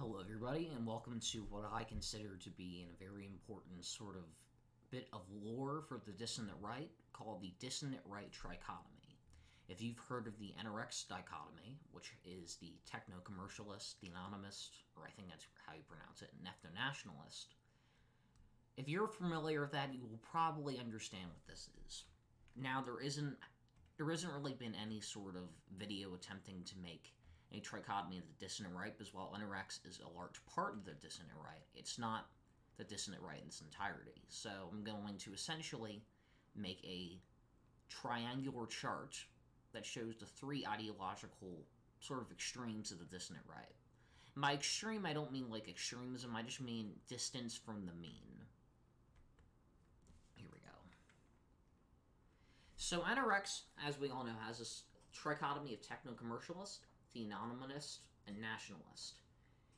Hello, everybody, and welcome to what I consider to be a very important sort of bit of lore for the Dissident Right, called the Dissident Right Trichotomy. If you've heard of the NRX dichotomy, which is the Techno-Commercialist, Thenomonists, or I think that's how you pronounce it, Nationalist, if you're familiar with that, you will probably understand what this is. Now, there isn't really been any sort of video attempting to make a trichotomy of the Dissident Right, because while NRX is a large part of the Dissident Right, it's not the Dissident Right in its entirety. So I'm going to essentially make a triangular chart that shows the three ideological sort of extremes of the Dissident Right. And by extreme, I don't mean like extremism, I just mean distance from the mean. Here we go. So NRX, as we all know, has this trichotomy of Techno-Commercialist, Thenomonists, and Nationalist.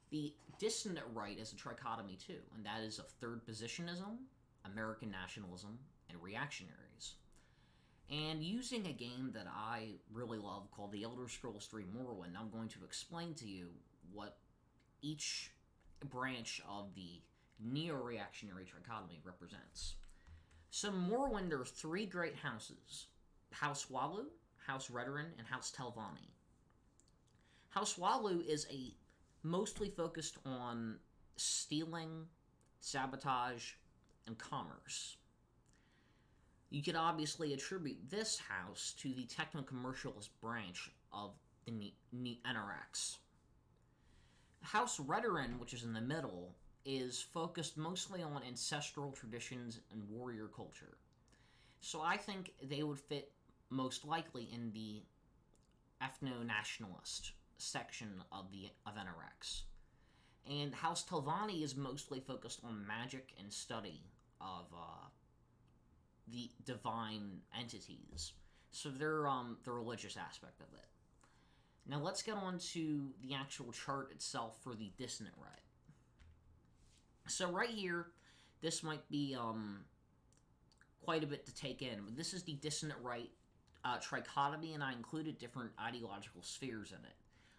The Dissident Right is a trichotomy too, and that is of third positionism, American nationalism, and reactionaries. And using a game that I really love called The Elder Scrolls III Morrowind, I'm going to explain to you what each branch of the neo-reactionary trichotomy represents. So in Morrowind, there are three great houses: House Walu, House Redoran, and House Telvanni. House Walu is mostly focused on stealing, sabotage, and commerce. You could obviously attribute this house to the techno-commercialist branch of the NRX. House Redoran, which is in the middle, is focused mostly on ancestral traditions and warrior culture. So I think they would fit most likely in the ethno-nationalist section of NRX. And House Telvanni is mostly focused on magic and study of the divine entities. So they're the religious aspect of it. Now let's get on to the actual chart itself for the Dissident Right. So right here, this might be quite a bit to take in, but this is the Dissident Right trichotomy, and I included different ideological spheres in it.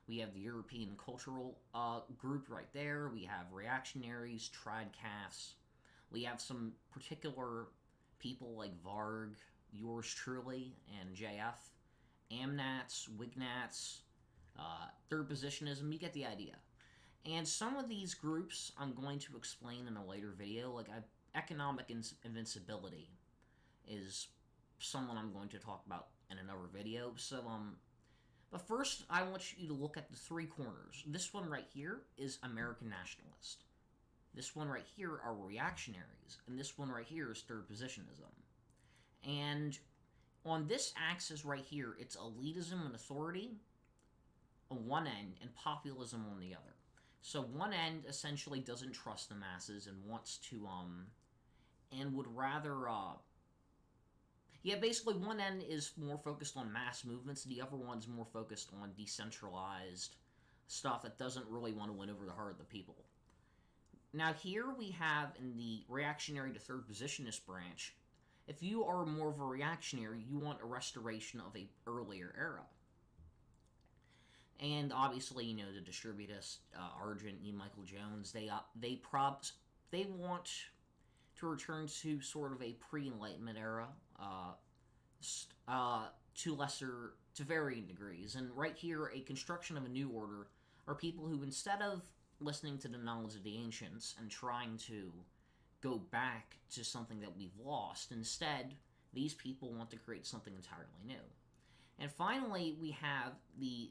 We have the European cultural group right there. We have reactionaries, TradCaths. We have some particular people like Varg, yours truly, and JF. Amnats, Wignats, third positionism. You get the idea. And some of these groups I'm going to explain in a later video. Like economic invincibility is someone I'm going to talk about in another video. So but first, I want you to look at the three corners. This one right here is American nationalist. This one right here are reactionaries. And this one right here is third positionism. And on this axis right here, it's elitism and authority on one end and populism on the other. So one end essentially doesn't trust the masses and wants to, and would rather, basically one end is more focused on mass movements, the other one's more focused on decentralized stuff that doesn't really want to win over the heart of the people. Now here we have in the reactionary to third positionist branch, if you are more of a reactionary, you want a restoration of a earlier era. And obviously, the distributists, Argent, E. Michael Jones, they want to return to sort of a pre-Enlightenment era, to varying degrees. And right here, a construction of a new order are people who, instead of listening to the knowledge of the ancients and trying to go back to something that we've lost, instead, these people want to create something entirely new. And finally, we have the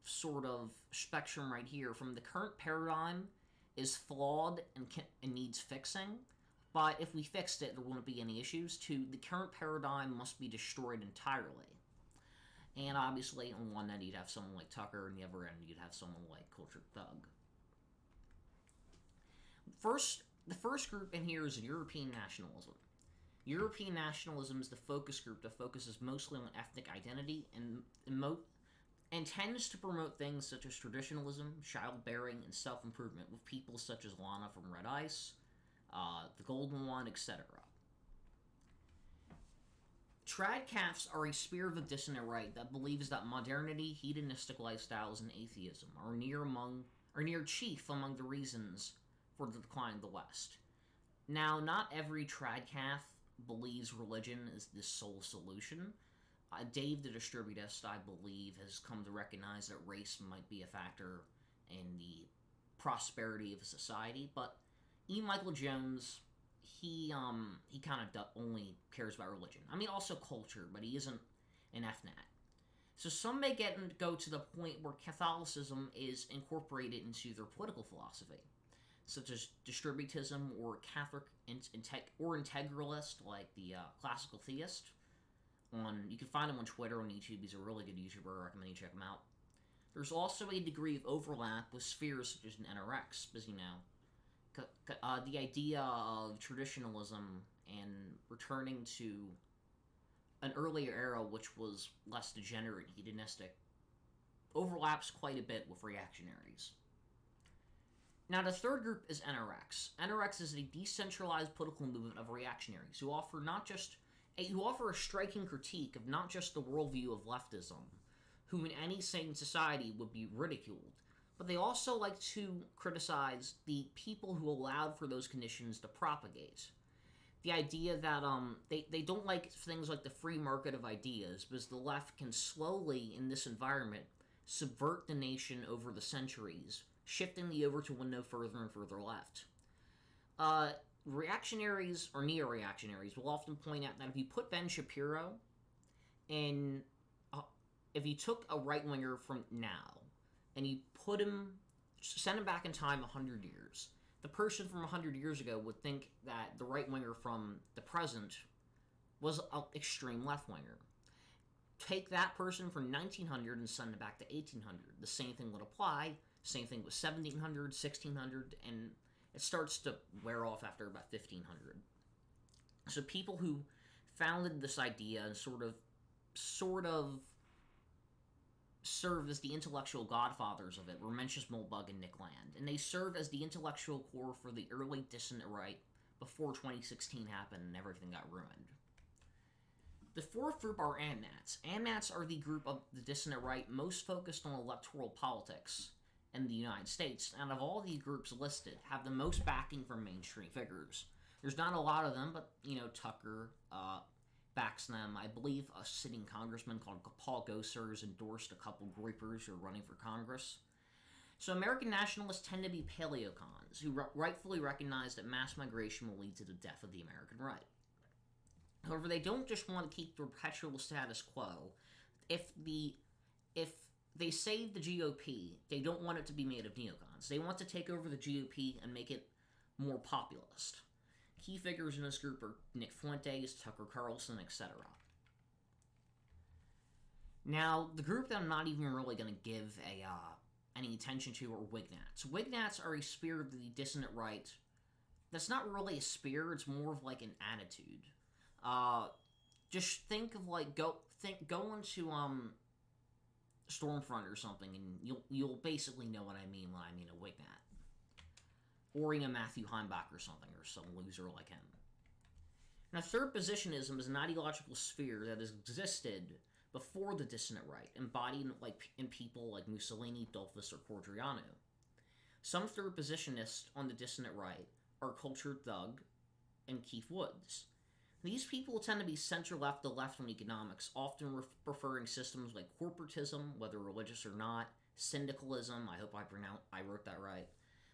sort of spectrum right here from the current paradigm is flawed and needs fixing, but if we fixed it, there wouldn't be any issues, to the current paradigm must be destroyed entirely. And obviously, on one end, you'd have someone like Tucker, and the other end, you'd have someone like Cultured Thug. The first group in here is European nationalism. European nationalism is the focus group that focuses mostly on ethnic identity and tends to promote things such as traditionalism, childbearing, and self-improvement with people such as Lana from Red Ice, the Golden One, etc. TradCaths are a sphere of the Dissident Right that believes that modernity, hedonistic lifestyles, and atheism are are near chief among the reasons for the decline of the West. Now, not every TradCath believes religion is the sole solution. Dave the Distributist, I believe, has come to recognize that race might be a factor in the prosperity of a society, but E. Michael Jones, he kind of only cares about religion. I mean, also culture, but he isn't an Amnat. So some may go to the point where Catholicism is incorporated into their political philosophy, such as distributism or Catholic or integralist, like the classical theist. You can find him on Twitter, on YouTube. He's a really good YouTuber. I recommend you check him out. There's also a degree of overlap with spheres such as NRX, because the idea of traditionalism and returning to an earlier era which was less degenerate and hedonistic overlaps quite a bit with reactionaries. Now, the third group is NRX. NRX is a decentralized political movement of reactionaries who offer a striking critique of not just the worldview of leftism, who in any sane society would be ridiculed, but they also like to criticize the people who allowed for those conditions to propagate. The idea that they don't like things like the free market of ideas, because the left can slowly, in this environment, subvert the nation over the centuries, shifting the overtone no further and further left. Reactionaries or neo-reactionaries will often point out that if you put Ben Shapiro in, if you took a right-winger from now and you send him back in time 100 years, the person from 100 years ago would think that the right-winger from the present was an extreme left-winger. Take that person from 1900 and send it back to 1800. The same thing would apply. Same thing with 1700, 1600, and it starts to wear off after about 1500. So people who founded this idea and sort of served as the intellectual godfathers of it were Mencius Moldbug and Nick Land, and they served as the intellectual core for the early Dissident Right before 2016 happened and everything got ruined. The fourth group are Amnats. Amnats are the group of the Dissident Right most focused on electoral politics in the United States, and of all the groups listed, have the most backing from mainstream figures. There's not a lot of them, but, Tucker backs them. I believe a sitting congressman called Paul Gosar has endorsed a couple groupers who are running for Congress. So American nationalists tend to be paleocons, who rightfully recognize that mass migration will lead to the death of the American right. However, they don't just want to keep the perpetual status quo. If they save the GOP, they don't want it to be made of neocons. They want to take over the GOP and make it more populist. Key figures in this group are Nick Fuentes, Tucker Carlson, etc. Now, the group that I'm not even really going to give any attention to are Wignats. Wignats are a spear of the Dissident Right. That's not really a spear, it's more of like an attitude. Just think of go into Stormfront or something, and you'll basically know what I mean when I mean a Wignat. Or Matthew Heimbach or something, or some loser like him. Now, third positionism is an ideological sphere that has existed before the Dissident Right, embodied in people like Mussolini, Dollfuss, or Cordriano. Some third positionists on the Dissident Right are Cultured Thug and Keith Woods. These people tend to be center-left to left on economics, often preferring systems like corporatism, whether religious or not, syndicalism, I hope I wrote that right.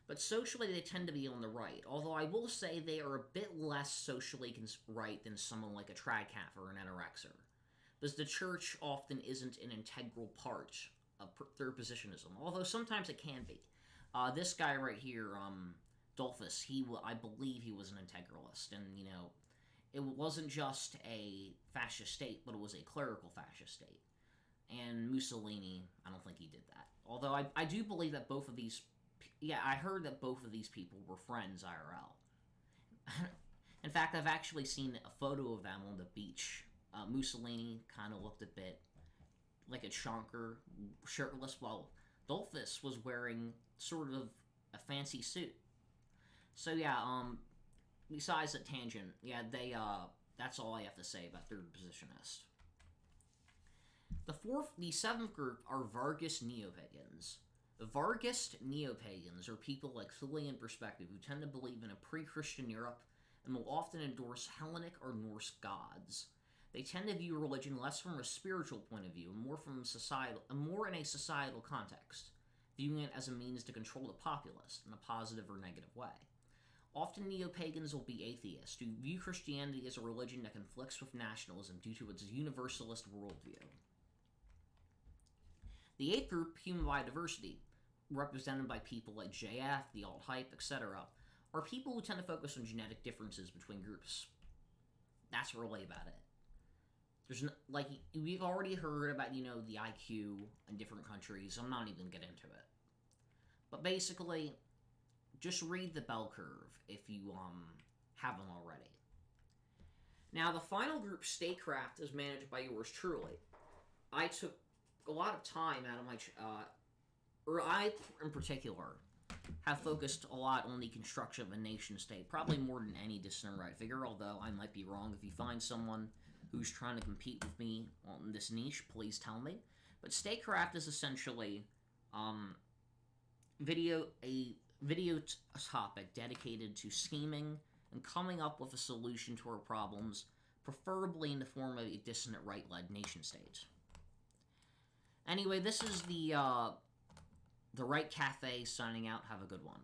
But socially, they tend to be on the right, although I will say they are a bit less socially right than someone like a TradCath or an NRXer, because the church often isn't an integral part of third positionism, although sometimes it can be. This guy right here, Dollfuss, I believe he was an integralist, and, it wasn't just a fascist state, but it was a clerical fascist state. And Mussolini, I don't think he did that. Although I do believe that both of these... Yeah, I heard that both of these people were friends IRL. In fact, I've actually seen a photo of them on the beach. Mussolini kind of looked a bit like a chonker, shirtless, while Dollfuss was wearing sort of a fancy suit. So yeah, besides that tangent, that's all I have to say about third positionist. The seventh group are Vargist Neopagans. The Vargist Neopagans are people like Philly in perspective who tend to believe in a pre-Christian Europe and will often endorse Hellenic or Norse gods. They tend to view religion less from a spiritual point of view and more in a societal context, viewing it as a means to control the populace in a positive or negative way. Often neo-pagans will be atheists who view Christianity as a religion that conflicts with nationalism due to its universalist worldview. The eighth group, human biodiversity, represented by people like JF, the alt-hype, etc., are people who tend to focus on genetic differences between groups. That's really about it. There's we've already heard about, the IQ in different countries. I'm not even going to get into it. But basically, just read the bell curve if you haven't already. Now, the final group, Statecraft, is managed by yours truly. I took a lot of time out of my... I, in particular, have focused a lot on the construction of a nation-state, probably more than any Dissident Right figure, although I might be wrong. If you find someone who's trying to compete with me on this niche, please tell me. But Statecraft is essentially a video topic dedicated to scheming and coming up with a solution to our problems, preferably in the form of a Dissident Right-led nation-state. Anyway, this is the Right Cafe signing out. Have a good one.